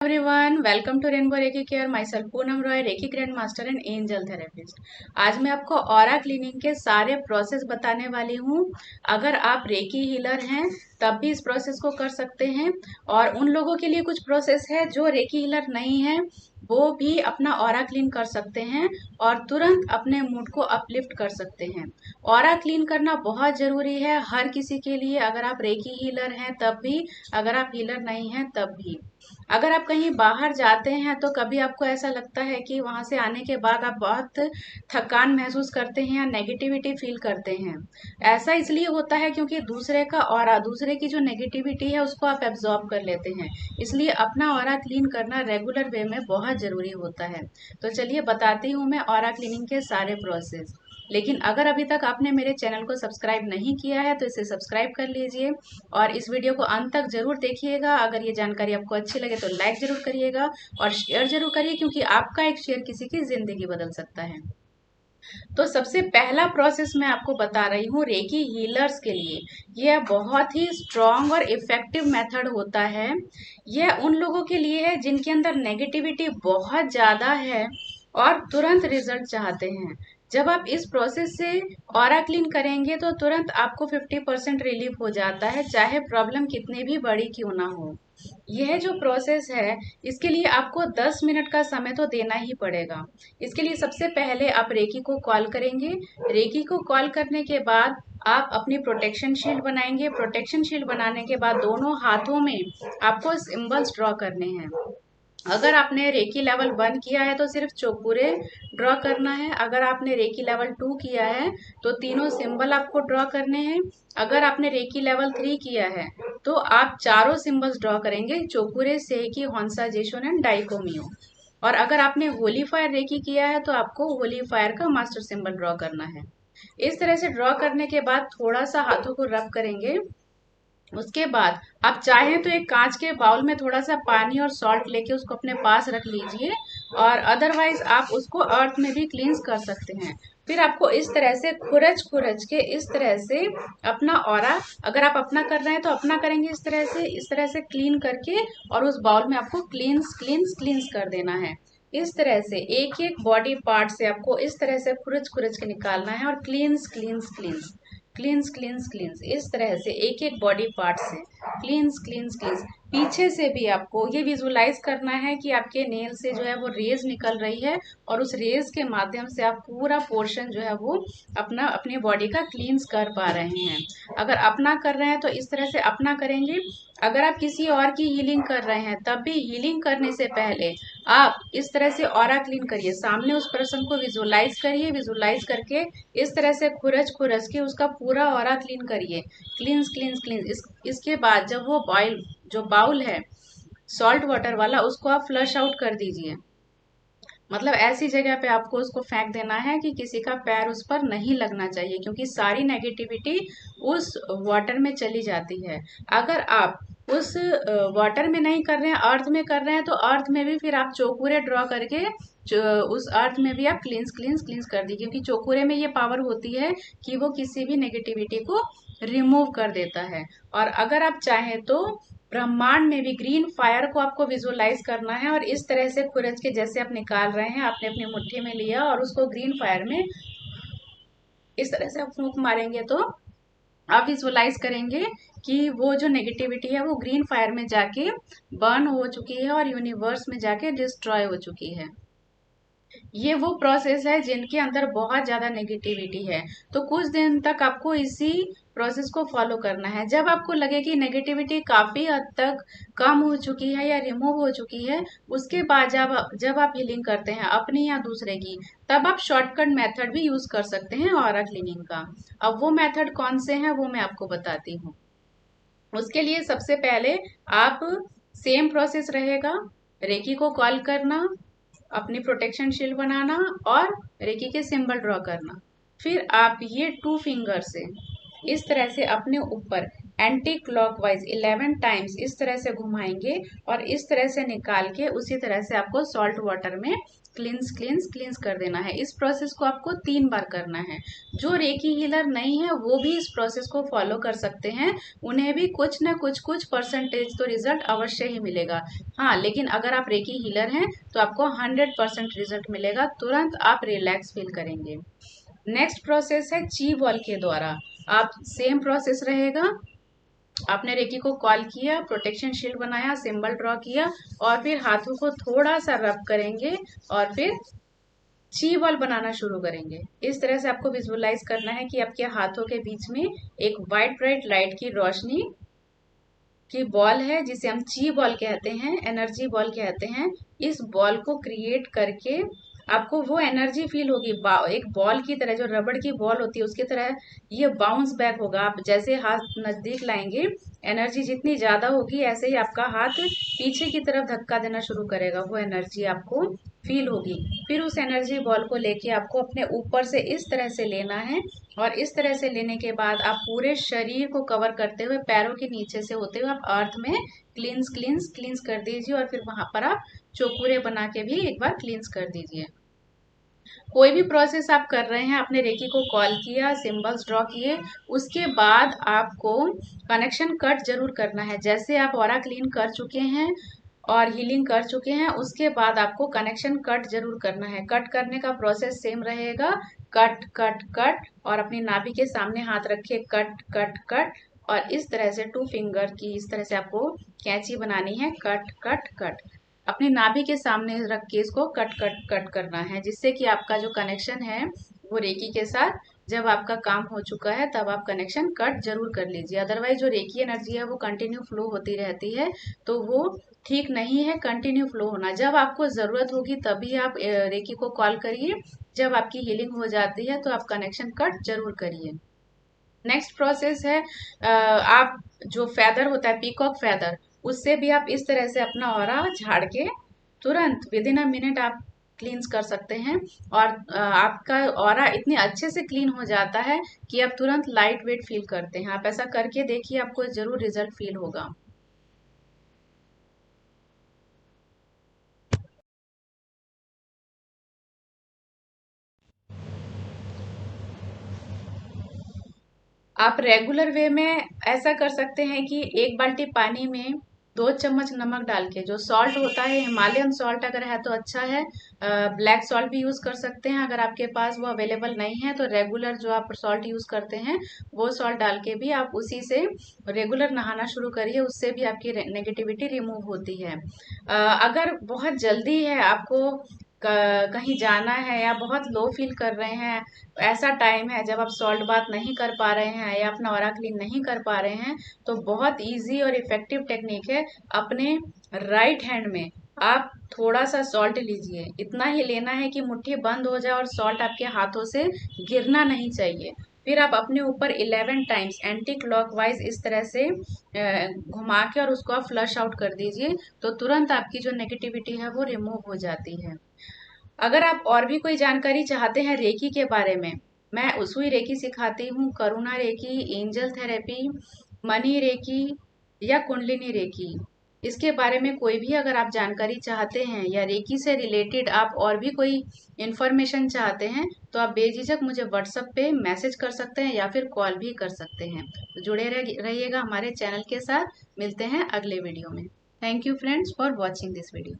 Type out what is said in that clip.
Everyone, welcome to rainbow reiki care. Myself Poonam Roy, reiki grand master and angel therapist. आज मैं आपको aura cleaning के सारे process बताने वाली हूँ। अगर आप रेकी हीलर हैं तब भी इस प्रोसेस को कर सकते हैं, और उन लोगों के लिए कुछ प्रोसेस है जो रेकी हीलर नहीं है, वो भी अपना ऑरा क्लीन कर सकते हैं और तुरंत अपने मूड को अपलिफ्ट कर सकते हैं। ऑरा क्लीन करना बहुत जरूरी है हर किसी के लिए, अगर आप रेकी हीलर हैं तब भी, अगर आप हीलर नहीं हैं तब भी। अगर आप कहीं बाहर जाते हैं तो कभी आपको ऐसा लगता है कि वहां से आने के बाद आप बहुत थकान महसूस करते हैं या नेगेटिविटी फील करते हैं। ऐसा इसलिए होता है क्योंकि दूसरे का ऑरा, दूसरे की जो नेगेटिविटी है उसको आप एब्जॉर्ब कर लेते हैं। इसलिए अपना ऑरा क्लीन करना रेगुलर वे में बहुत जरूरी होता है। तो चलिए बताती हूँ मैं ऑरा क्लीनिंग के सारे प्रोसेस। लेकिन अगर अभी तक आपने मेरे चैनल को सब्सक्राइब नहीं किया है तो इसे सब्सक्राइब कर लीजिए और इस वीडियो को अंत तक जरूर देखिएगा। अगर ये जानकारी आपको अच्छी लगे तो लाइक जरूर करिएगा और शेयर जरूर करिए, क्योंकि आपका एक शेयर किसी की जिंदगी बदल सकता है। तो सबसे पहला प्रोसेस मैं आपको बता रही हूँ रेकी हीलर्स के लिए। यह बहुत ही स्ट्रॉन्ग और इफेक्टिव मेथड होता है। यह उन लोगों के लिए है जिनके अंदर नेगेटिविटी बहुत ज्यादा है और तुरंत रिजल्ट चाहते हैं। जब आप इस प्रोसेस से ऑरा क्लीन करेंगे तो तुरंत आपको 50% रिलीफ हो जाता है, चाहे प्रॉब्लम कितनी भी बड़ी क्यों ना हो। यह जो प्रोसेस है, इसके लिए आपको 10 मिनट का समय तो देना ही पड़ेगा। इसके लिए सबसे पहले आप रेकी को कॉल करेंगे। रेकी को कॉल करने के बाद आप अपनी प्रोटेक्शन शील्ड बनाएंगे। प्रोटेक्शन शील्ड बनाने के बाद दोनों हाथों में आपको सिंबल्स ड्रॉ करने हैं। अगर आपने रेकी लेवल 1 किया है तो सिर्फ चौकुरे ड्रॉ करना है। अगर आपने रेकी लेवल 2 किया है तो तीनों सिंबल आपको ड्रॉ करने हैं। अगर आपने रेकी लेवल 3 किया है तो आप चारों सिंबल्स ड्रॉ करेंगे, चोकुरे, सेकी, होंसा, जेशोन एंड डाइकोमियो। और अगर आपने होली फायर रेकी किया है तो आपको होली फायर का मास्टर सिंबल ड्रॉ करना है। इस तरह से ड्रॉ करने के बाद थोड़ा सा हाथों को रब करेंगे। उसके बाद आप चाहें तो एक कांच के बाउल में थोड़ा सा पानी और सॉल्ट लेके उसको अपने पास रख लीजिए, और अदरवाइज आप उसको अर्थ में भी क्लींस कर सकते हैं। फिर आपको इस तरह से खुरच खुरच के इस तरह से अपना ऑरा, अगर आप अपना कर रहे हैं तो अपना करेंगे इस तरह से क्लीन करके, और उस बाउल में आपको क्लींस क्लींस क्लींस कर देना है। इस तरह से एक एक बॉडी पार्ट से आपको इस तरह से खुरच खुरच के निकालना है और क्लींस क्लींस क्लींस क्लींस क्लींस क्लींस, इस तरह से एक एक बॉडी पार्ट से क्लींस क्लींस क्लींस। पीछे से भी आपको ये विजुलाइज करना है कि आपके नेल से जो है वो रेज निकल रही है, और उस रेज के माध्यम से आप पूरा पोर्शन जो है वो अपना अपनी बॉडी का क्लींस कर पा रहे हैं। अगर अपना कर रहे हैं तो इस तरह से अपना करेंगे। अगर आप किसी और की हीलिंग कर रहे हैं तब भी हीलिंग करने से पहले आप इस तरह से ऑरा क्लीन करिए। सामने उस पर्सन को विजुलाइज करिए, विजुलाइज करके इस तरह से खुरच खुरच के उसका पूरा ऑरा क्लीन करिए। क्लींस क्लींस क्लींस। इसके बाद जब वो बॉइल, जो बाउल है सॉल्ट वाटर वाला, उसको आप फ्लश आउट कर दीजिए। मतलब ऐसी जगह पे आपको उसको फेंक देना है कि किसी का पैर उस पर नहीं लगना चाहिए, क्योंकि सारी नेगेटिविटी उस वाटर में चली जाती है। अगर आप उस वाटर में नहीं कर रहे हैं, अर्थ में कर रहे हैं, तो अर्थ में भी फिर आप चौकुरे ड्रॉ करके उस अर्थ में भी आप क्लींस क्लींस क्लींस कर दी, क्योंकि चौकुरे में ये पावर होती है कि वो किसी भी नेगेटिविटी को रिमूव कर देता है। और अगर आप चाहें तो ब्रह्मांड में भी ग्रीन फायर को आपको विजुअलाइज करना है, और इस तरह से खुरच के जैसे आप निकाल रहे हैं, आपने अपनी मुट्ठी में लिया और उसको ग्रीन फायर में इस तरह से आप फूंक मारेंगे तो आप विजुअलाइज करेंगे कि वो जो नेगेटिविटी है वो ग्रीन फायर में जाके बर्न हो चुकी है और यूनिवर्स में जाके डिस्ट्रॉय हो चुकी है। ये वो प्रोसेस है जिनके अंदर बहुत ज्यादा नेगेटिविटी है। तो कुछ दिन तक आपको इसी प्रोसेस को फॉलो करना है। जब आपको लगे कि नेगेटिविटी काफी हद तक कम हो चुकी है या रिमूव हो चुकी है, उसके बाद जब आप हीलिंग करते हैं अपनी या दूसरे की, तब आप शॉर्टकट मेथड भी यूज कर सकते हैं ऑरा क्लीनिंग का। अब वो मेथड कौन से हैं वो मैं आपको बताती हूँ। उसके लिए सबसे पहले आप, सेम प्रोसेस रहेगा, रेकी को कॉल करना, अपनी प्रोटेक्शन शील्ड बनाना और रेकी के सिंबल ड्रॉ करना। फिर आप ये 2 फिंगर से इस तरह से अपने ऊपर एंटी क्लॉकवाइज 11 टाइम्स इस तरह से घुमाएंगे और इस तरह से निकाल के उसी तरह से आपको सॉल्ट वाटर में क्लींस क्लींस क्लींस कर देना है। इस प्रोसेस को आपको 3 बार करना है। जो रेकी हीलर नहीं है वो भी इस प्रोसेस को फॉलो कर सकते हैं, उन्हें भी कुछ न कुछ परसेंटेज तो रिजल्ट अवश्य ही मिलेगा। हाँ, लेकिन अगर आप रेकी हीलर हैं तो आपको 100% रिजल्ट मिलेगा, तुरंत आप रिलैक्स फील करेंगे। नेक्स्ट प्रोसेस है ची बॉल के द्वारा। आप सेम प्रोसेस रहेगा, आपने रेकी को कॉल किया, प्रोटेक्शन शील्ड बनाया, सिंबल ड्रॉ किया और फिर हाथों को थोड़ा सा रब करेंगे और फिर ची बॉल बनाना शुरू करेंगे। इस तरह से आपको विजुअलाइज करना है कि आपके हाथों के बीच में एक वाइट ब्राइट लाइट की रोशनी की बॉल है जिसे हम ची बॉल कहते हैं, एनर्जी बॉल कहते हैं। इस बॉल को क्रिएट करके आपको वो एनर्जी फील होगी, एक बॉल की तरह, जो रबड़ की बॉल होती है उसकी तरह ये बाउंस बैक होगा। आप जैसे हाथ नजदीक लाएंगे, एनर्जी जितनी ज्यादा होगी ऐसे ही आपका हाथ पीछे की तरफ धक्का देना शुरू करेगा, वो एनर्जी आपको फील होगी। फिर उस एनर्जी बॉल को लेके आपको अपने ऊपर से इस तरह से लेना है और इस तरह से लेने के बाद आप पूरे शरीर को कवर करते हुए पैरों के नीचे से होते हुए आप अर्थ में क्लींस क्लींस क्लींस कर दीजिए और फिर वहां पर आप चौकुरे बना के भी एक बार क्लींस कर दीजिए। कोई भी प्रोसेस आप कर रहे हैं, आपने रेकी को कॉल किया, सिंबल्स ड्रॉ किए, उसके बाद आपको कनेक्शन कट जरूर करना है। जैसे आप ऑरा क्लीन कर चुके हैं और हीलिंग कर चुके हैं, उसके बाद आपको कनेक्शन कट जरूर करना है। कट करने का प्रोसेस सेम रहेगा, कट कट कट, और अपनी नाभि के सामने हाथ रखिए, कट कट कट, और इस तरह से 2 फिंगर की इस तरह से आपको कैंची बनानी है, कट कट कट। अपनी नाभि के सामने रख के इसको कट कट कट करना है, जिससे कि आपका जो कनेक्शन है वो रेकी के साथ, जब आपका काम हो चुका है तब आप कनेक्शन कट जरूर कर लीजिए। अदरवाइज जो रेकी एनर्जी है वो कंटिन्यू फ्लो होती रहती है, तो वो ठीक नहीं है कंटिन्यू फ्लो होना। जब आपको जरूरत होगी तभी आप रेकी को कॉल करिए, जब आपकी हीलिंग हो जाती है तो आप कनेक्शन कट जरूर करिए। नेक्स्ट प्रोसेस है आप जो फेदर होता है, पीकॉक फेदर, उससे भी आप इस तरह से अपना ऑरा झाड़ के तुरंत विद इन अ मिनट आप क्लींस कर सकते हैं। और आपका ऑरा इतने अच्छे से क्लीन हो जाता है कि आप तुरंत लाइट वेट फील करते हैं। आप ऐसा करके देखिए, आपको जरूर रिजल्ट फील होगा। आप रेगुलर वे में ऐसा कर सकते हैं कि 1 बाल्टी पानी में 2 चम्मच नमक डाल के, जो सॉल्ट होता है हिमालयन सॉल्ट अगर है तो अच्छा है, ब्लैक सॉल्ट भी यूज कर सकते हैं। अगर आपके पास वो अवेलेबल नहीं है तो रेगुलर जो आप सॉल्ट यूज करते हैं वो सॉल्ट डाल के भी आप उसी से रेगुलर नहाना शुरू करिए, उससे भी आपकी नेगेटिविटी रिमूव होती है। अगर बहुत जल्दी है, आपको कहीं जाना है या बहुत लो फील कर रहे हैं, ऐसा टाइम है जब आप सॉल्ट बाथ नहीं कर पा रहे हैं या अपना ऑरा क्लीन नहीं कर पा रहे हैं, तो बहुत इजी और इफेक्टिव टेक्निक है। अपने राइट हैंड में आप थोड़ा सा सॉल्ट लीजिए, इतना ही लेना है कि मुट्ठी बंद हो जाए और सॉल्ट आपके हाथों से गिरना नहीं चाहिए। फिर आप अपने ऊपर 11 टाइम्स एंटी क्लॉकवाइज इस तरह से घुमा के और उसको आप फ्लश आउट कर दीजिए, तो तुरंत आपकी जो नेगेटिविटी है वो रिमूव हो जाती है। अगर आप और भी कोई जानकारी चाहते हैं रेकी के बारे में, मैं उसुई रेकी सिखाती हूँ, Karuna reiki, angel therapy, money reiki या कुंडलिनी रेकी। इसके बारे में कोई भी अगर आप जानकारी चाहते हैं या रेकी से रिलेटेड आप और भी कोई इंफॉर्मेशन चाहते हैं, तो आप बेझिझक मुझे व्हाट्सएप पे मैसेज कर सकते हैं या फिर कॉल भी कर सकते हैं। तो जुड़े रहिएगा हमारे चैनल के साथ। मिलते हैं अगले वीडियो में। Thank you friends for watching this video.